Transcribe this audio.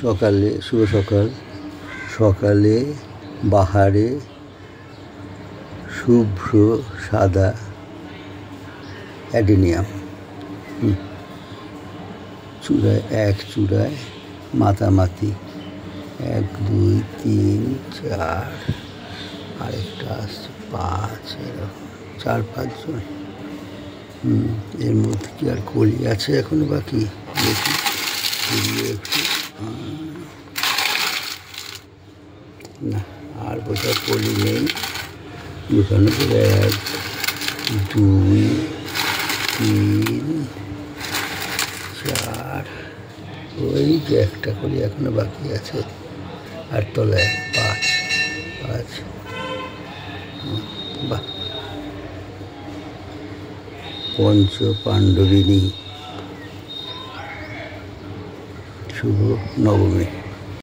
সকালে শুভ সকাল। সকালে বাহারে শুভ্র সাদা অ্যাডেনিয়াম, চূড়ায় মাতামাতি 1 2 3 4, আরেকটা আসছে 5, এরকম 4-5 জন। এর মধ্যে কি আর কলি আছে এখনো বাকি? দেখি একটু, না আর বোধহয় কলি নেই। 1 2 3 4, ওই যে একটা কলি এখনো বাকি আছে। আর তলায় 5। বাহ, পঞ্চ পাণ্ডবিনী। শুভ নবমী।